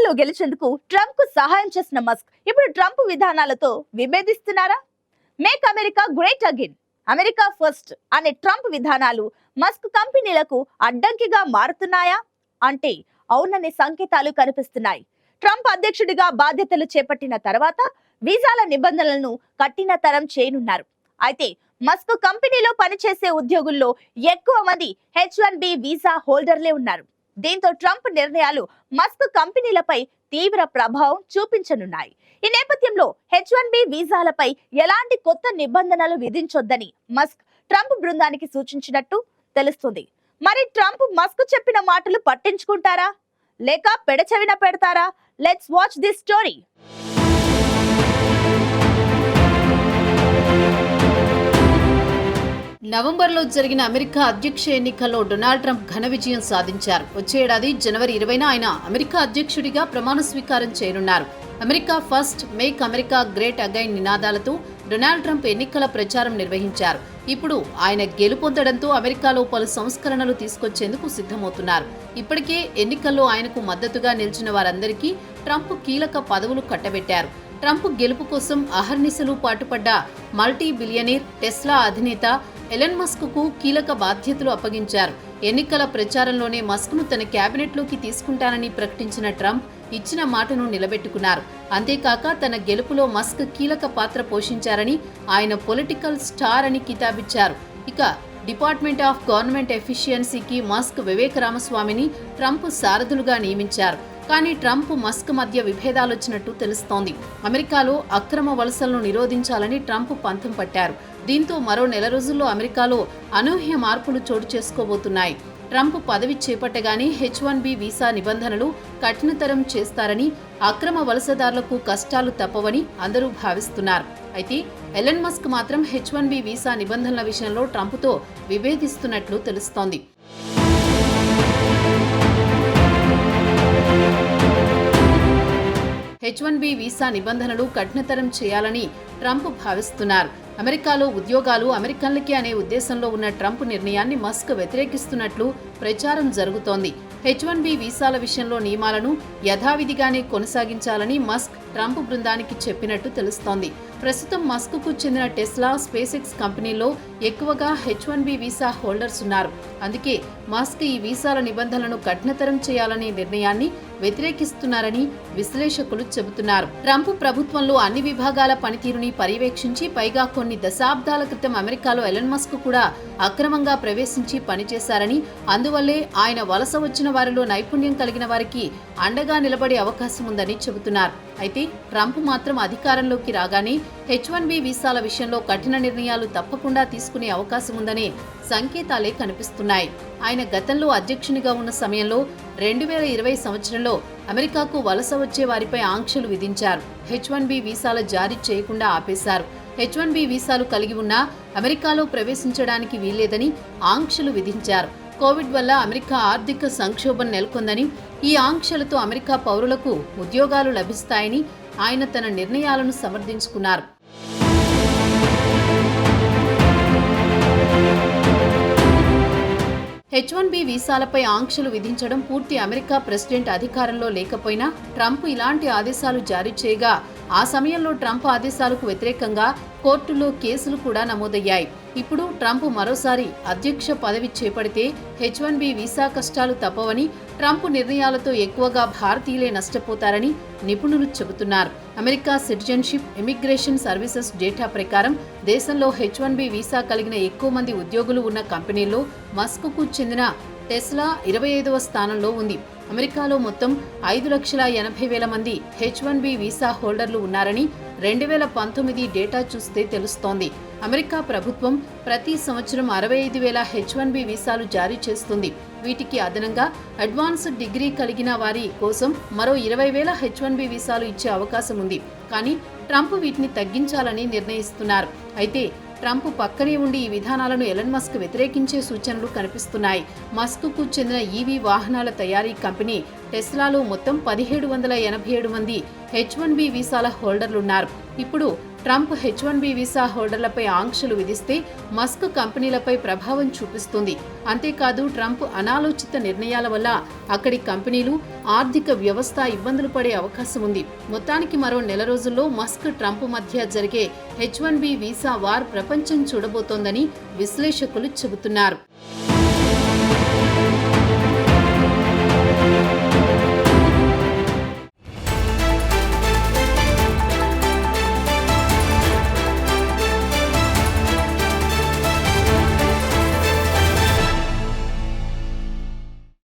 ఎన్నికల్లో గెలిచేందుకు ట్రంప్ కు సహాయం చేసిన మస్క్ ఇప్పుడు ట్రంప్ విధానాలతో విభేదిస్తున్నారా? Make America great again, America first అనే ట్రంప్ విధానాలు మస్క్ కంపెనీలకు అడ్డంకిగా మారుతున్నాయా అంటే అవుననే సంకేతాలు కనిపిస్తున్నాయి. ట్రంప్ అధ్యక్షుడిగా బాధ్యతలు చేపట్టిన తర్వాత వీసాల నిబంధనలను కఠినతరం చేయనున్నారు. అయితే మస్క్ కంపెనీలో పనిచేసే ఉద్యోగుల్లో ఎక్కువ మంది H1B వీసా హోల్డర్లే ఉన్నారు. దీంతో ట్రంప్ నిర్ణయాలు మస్క్ కంపెనీలపై తీవ్ర ప్రభావం చూపించనున్నాయి. ఈ నేపథ్యంలో H1B వీసాలపై ఎలాంటి కొత్త నిబంధనలు విధించొద్దని మస్క్ ట్రంప్ బృందానికి సూచించినట్టు తెలుస్తుంది. మరి ట్రంప్ మస్క్ చెప్పిన మాటలు పట్టించుకుంటారా లేక పెడచెవిన పెడతారా? Let's watch this story. నవంబర్లో జరిగిన అమెరికా అధ్యక్ష ఎన్నికల్లో డొనాల్డ్ ట్రంప్ ఘన విజయం సాధించారు. వచ్చే ఏడాది జనవరి 20న ఆయన అమెరికా అధ్యక్షుడిగా ప్రమాణ స్వీకారం చేయనున్నారు. America first, make America great again నినాదాలతో డొనాల్డ్ ట్రంప్ ఎన్నికల ప్రచారం నిర్వహించారు. ఇప్పుడు ఆయన గెలుపొందడంతో అమెరికాలో పలు సంస్కరణలు తీసుకొచ్చేందుకు సిద్ధమవుతున్నారు. ఇప్పటికే ఎన్నికల్లో ఆయనకు మద్దతుగా నిలిచిన వారందరికీ ట్రంప్ కీలక పదవులు కట్టబెట్టారు. ట్రంప్ గెలుపు కోసం అహర్నిశలు పాటుపడ్డ మల్టీ బిలియనీర్ టెస్లా అధినేత ఎలన్ మస్క్ కు కీలక బాధ్యతలు అప్పగించారు. ఎన్నికల ప్రచారంలోనే మస్క్ ను తన కేబినెట్లోకి తీసుకుంటానని ప్రకటించిన ట్రంప్ ఇచ్చిన మాటను నిలబెట్టుకున్నారు. అంతేకాక తన గెలుపులో మస్క్ కీలక పాత్ర పోషించారని, ఆయన పొలిటికల్ స్టార్ అని కితాబిచ్చారు. ఇక డిపార్ట్మెంట్ ఆఫ్ గవర్నమెంట్ ఎఫిషియన్సీకి మస్క్ వివేక రామస్వామిని ట్రంప్ సారథులుగా నియమించారు. కానీ ట్రంప్ మస్క్ మధ్య విభేదాలొచ్చినట్టు తెలుస్తోంది. అమెరికాలో అక్రమ వలసలను నిరోధించాలని ట్రంప్ పంతం పట్టారు. దీంతో మరో నెల రోజుల్లో అమెరికాలో అనూహ్య మార్పులు చోటు చేసుకోబోతున్నాయి. ట్రంప్ పదవి చేపట్టగానే H1B వీసా నిబంధనలు కఠినతరం చేస్తారని, అక్రమ వలసదారులకు కష్టాలు తప్పవని అందరూ భావిస్తున్నారు. అయితే ఎలన్ మస్క్ మాత్రం H1B వీసా నిబంధనల విషయంలో ట్రంప్తో విభేదిస్తున్నట్లు తెలుస్తోంది. H1B వీసా నిబంధనలు కఠినతరం చేయాలని ట్రంప్ భావిస్తున్నారు. అమెరికాలో ఉద్యోగాలు అమెరికన్లకే అనే ఉద్దేశంలో ఉన్న ట్రంప్ నిర్ణయాన్ని మస్క్ వ్యతిరేకిస్తున్నట్లు ప్రచారం జరుగుతోంది. H1B వీసాల విషయంలో నియమాలను యథావిధిగానే కొనసాగించాలని మస్క్ ట్రంప్ బృందానికి చెప్పినట్టు తెలుస్తోంది. ప్రస్తుతం మస్క్ కు చెందిన టెస్లా, స్పేస్ ఎక్స్ కంపెనీల్లో ఎక్కువగా H1B వీసా హోల్డర్స్ ఉన్నారు. అందుకే మస్క్ ఈ వీసాల నిబంధనలను కఠినతరం చేయాలనే నిర్ణయాన్ని వ్యతిరేకిస్తున్నారని విశ్లేషకులు చెబుతున్నారు. ట్రంప్ ప్రభుత్వంలో అన్ని విభాగాల పనితీరుని పర్యవేక్షించి, పైగా కొన్ని దశాబ్దాల క్రితం అమెరికాలో ఎలన్ మస్క్ కూడా అక్రమంగా ప్రవేశించి పనిచేశారని, అందువల్లే ఆయన వలస వచ్చిన వారిలో నైపుణ్యం కలిగిన వారికి అండగా నిలబడే అవకాశం ఉందని చెబుతున్నారు. అయితే ట్రంప్ మాత్రం అధికారంలోకి రాగానే H1B వీసాల విషయంలో కఠిన నిర్ణయాలు తప్పకుండా తీసుకునే అవకాశం ఉందనే సంకేతాలే కనిపిస్తున్నాయి. ఆయన గతంలో అధ్యక్షునిగా ఉన్న సమయంలో 2020 సంవత్సరంలో అమెరికాకు వలస వచ్చే వారిపై ఆంక్షలు విధించారు. H1B వీసాల జారీ చేయకుండా ఆపేశారు. H1B వీసాలు కలిగి ఉన్నా అమెరికాలో ప్రవేశించడానికి వీల్లేదని ఆంక్షలు విధించారు. కోవిడ్ వల్ల అమెరికా ఆర్థిక సంక్షోభం నెలకొందని, ఈ ఆంక్షలతో అమెరికా పౌరులకు ఉద్యోగాలు లభిస్తాయని ఆయన తన నిర్ణయాలను సమర్థించుకున్నారు. H1B వీసాలపై ఆంక్షలు విధించడం పూర్తి అమెరికా ప్రెసిడెంట్ అధికారంలో లేకపోయినా ట్రంప్ ఇలాంటి ఆదేశాలు జారీ చేయగా, ఆ సమయంలో ట్రంప్ ఆదేశాలకు వ్యతిరేకంగా కోర్టులో కేసులు కూడా నమోదయ్యాయి. ఇప్పుడు ట్రంప్ మరోసారి అధ్యక్ష పదవి చేపడితే H1B వీసా కష్టాలు తప్పవని, ట్రంప్ నిర్ణయాలతో ఎక్కువగా భారతీయులే నష్టపోతారని నిపుణులు చెబుతున్నారు. America citizenship immigration services data ప్రకారం దేశంలో H1B వీసా కలిగిన ఎక్కువ మంది ఉద్యోగులు ఉన్న కంపెనీల్లో మస్క్కు చెందిన టెస్లా 25వ స్థానంలో ఉంది. అమెరికాలో మొత్తం 5,80,000 మంది H1B వీసా హోల్డర్లు ఉన్నారని 2019 డేటా చూస్తే తెలుస్తోంది. అమెరికా ప్రభుత్వం ప్రతి సంవత్సరం 65,000 H1B వీసాలు జారీ చేస్తుంది. వీటికి అదనంగా అడ్వాన్స్డ్ డిగ్రీ కలిగిన వారి కోసం మరో 20,000 H1B వీసాలు ఇచ్చే అవకాశం ఉంది. కానీ ట్రంప్ వీటిని తగ్గించాలని నిర్ణయిస్తున్నారు. అయితే ట్రంప్ పక్కనే ఉండి ఈ విధానాలను ఎలన్ మస్క్ వ్యతిరేకించే సూచనలు కనిపిస్తున్నాయి. మస్క్ కు చెందిన ఈవీ వాహనాల తయారీ కంపెనీ టెస్లాలో మొత్తం 1787 మంది H1B వీసాల హోల్డర్లున్నారు. ఇప్పుడు ట్రంప్ H1B వీసా హోల్డర్లపై ఆంక్షలు విధిస్తే మస్క్ కంపెనీలపై ప్రభావం చూపిస్తుంది. అంతేకాదు ట్రంప్ అనాలోచిత నిర్ణయాల వల్ల అక్కడి కంపెనీలు, ఆర్థిక వ్యవస్థ ఇబ్బందులు పడే అవకాశం ఉంది. మొత్తానికి మరో నెల రోజుల్లో మస్క్, ట్రంప్ మధ్య జరిగే H1B వీసా వార్ ప్రపంచం చూడబోతోందని విశ్లేషకులు చెబుతున్నారు.